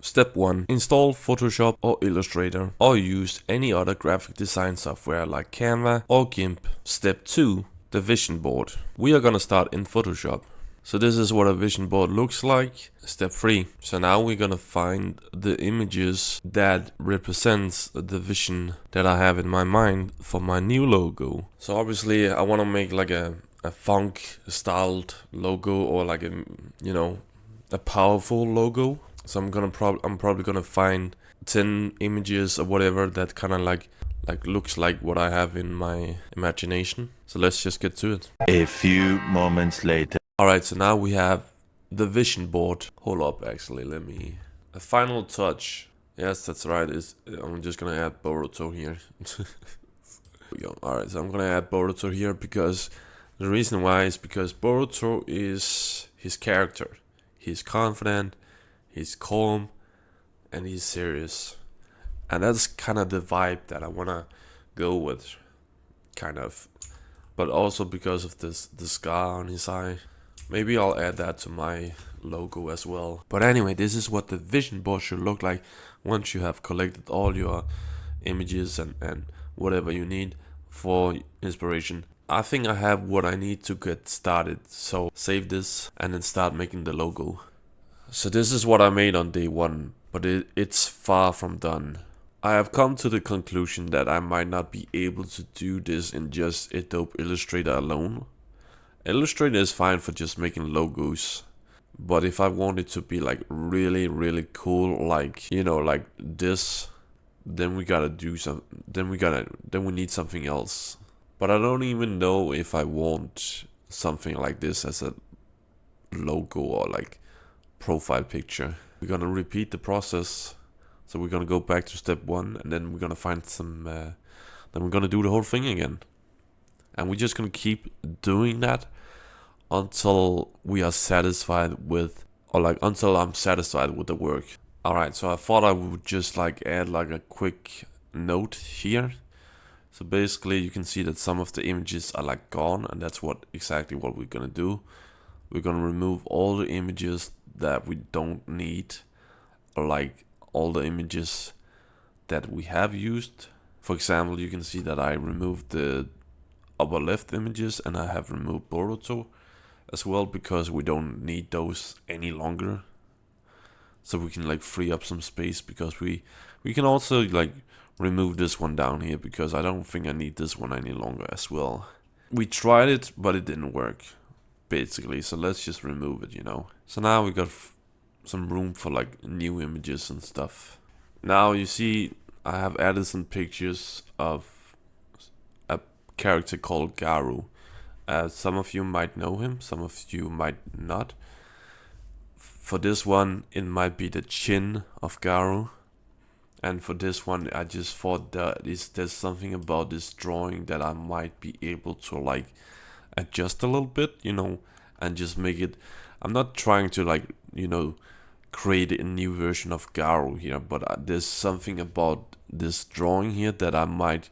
Step 1. Install Photoshop or Illustrator, or use any other graphic design software like Canva or GIMP. Step 2. The vision board. We are gonna start in Photoshop. So this is what a vision board looks like. Step 3. So now we're gonna find the images that represents the vision that I have in my mind for my new logo. So obviously I wanna make like a funk styled logo, or like a, you know, a powerful logo. So I'm probably gonna find 10 images or whatever that kind of like looks like what I have in my imagination. So let's just get to it. A few moments later. Alright, so now we have the vision board. Hold up, actually, let me... A final touch. Yes, that's right, I'm just gonna add Boruto here. Alright, so I'm gonna add Boruto here because the reason why is because Boruto is his character. He's confident, he's calm, and he's serious. And that's kind of the vibe that I wanna go with, kind of. But also because of the scar on his eye. Maybe I'll add that to my logo as well. But anyway, this is what the vision board should look like once you have collected all your images and whatever you need for inspiration. I think I have what I need to get started. So save this and then start making the logo. So this is what I made on day 1, but it's far from done. I have come to the conclusion that I might not be able to do this in just Adobe Illustrator alone. Illustrator is fine for just making logos, but if I want it to be like really cool, like, you know, like this, then we gotta do some, then we need something else. But I don't even know if I want something like this as a logo or like profile picture. We're gonna repeat the process. So we're gonna go back to step 1, and then we're gonna find some, then we're gonna do the whole thing again. And we're just gonna keep doing that until we are satisfied with, or like until I'm satisfied with the work. Alright, so I thought I would just like add like a quick note here. So basically you can see that some of the images are like gone, and that's exactly what we're gonna do. We're gonna remove all the images that we don't need, or like all the images that we have used. For example, you can see that I removed the upper left images, and I have removed Boruto as well, because we don't need those any longer. So we can like free up some space, because we can also like remove this one down here, because I don't think I need this one any longer as well. We tried it, but it didn't work, basically, so let's just remove it, you know. So now we got some room for like new images and stuff. Now you see I have added some pictures of a character called Garu. Some of you might know him, some of you might not. For this one, it might be the chin of Garu. And for this one, I just thought that there's something about this drawing that I might be able to like adjust a little bit, you know, and just make it. I'm not trying to like, you know, create a new version of Garu here, but there's something about this drawing here that I might,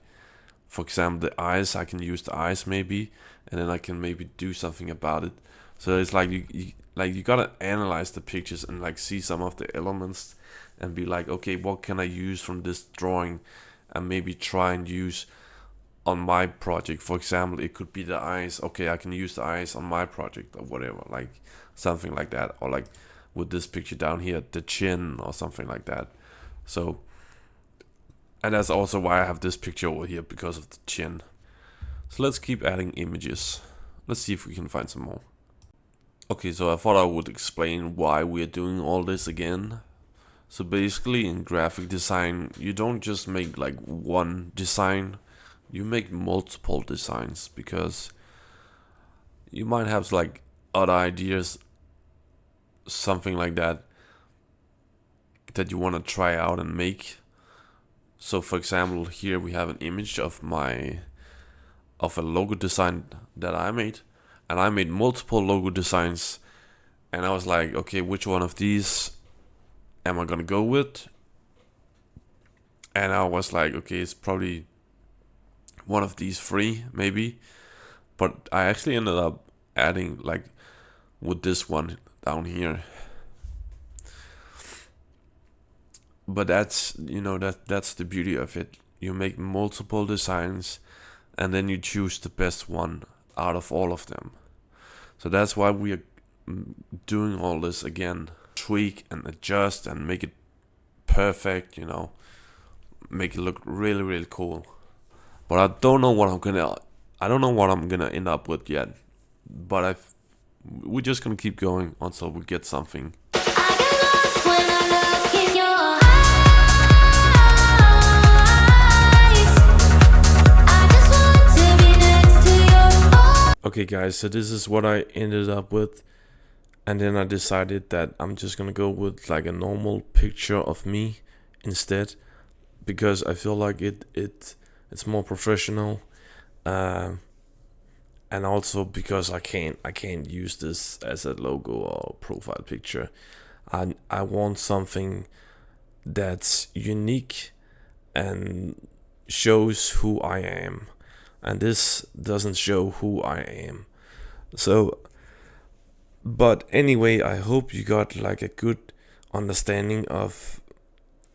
for example, the eyes, I can use the eyes maybe, and then I can maybe do something about it. So it's like you gotta analyze the pictures and like see some of the elements and be like, okay, what can I use from this drawing, and maybe try and use on my project. For example, it could be the eyes. Okay, I can use the eyes on my project or whatever, like something like that, or like with this picture down here, the chin or something like that. So, and that's also why I have this picture over here, because of the chin. So let's keep adding images. Let's see if we can find some more. Okay, so I thought I would explain why we're doing all this again. So basically in graphic design, you don't just make like one design, you make multiple designs, because you might have like other ideas, something like that you want to try out and make. So for example, here we have an image of a logo design that I made, and I made multiple logo designs, and I was like, okay, which one of these am I gonna go with? And I was like, okay, it's probably one of these three maybe, but I actually ended up adding like with this one down here. but that's, you know, that's the beauty of it. You make multiple designs and then you choose the best one out of all of them. So that's why we are doing all this again. Tweak and adjust and make it perfect, you know, make it look really, really cool. But I don't know what I'm gonna end up with yet. But we're just gonna keep going until we get something. I get lost when I look in your eyes. I just want to be next to your Okay guys, so this is what I ended up with. And then I decided that I'm just gonna go with like a normal picture of me instead, because I feel like it's more professional, and also because I can't use this as a logo or profile picture. I want something that's unique and shows who I am, and this doesn't show who I am. So, but anyway, I hope you got like a good understanding of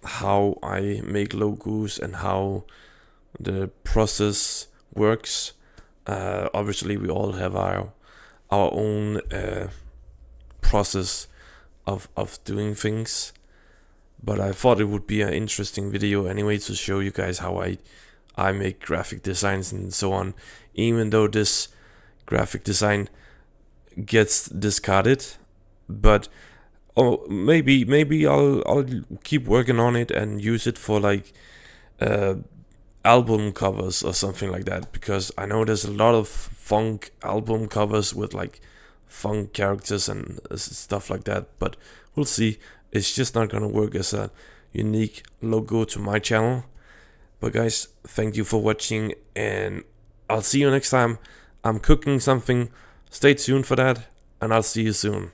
how I make logos and how the process works. Obviously, we all have our own process of doing things, but I thought it would be an interesting video anyway to show you guys how I make graphic designs and so on, even though this graphic design gets discarded. But maybe I'll keep working on it and use it for like album covers or something like that, because I know there's a lot of funk album covers with like funk characters and stuff like that, but we'll see. It's just not gonna work as a unique logo to my channel. But guys, thank you for watching, and I'll see you next time. I'm cooking something. Stay tuned for that, and I'll see you soon.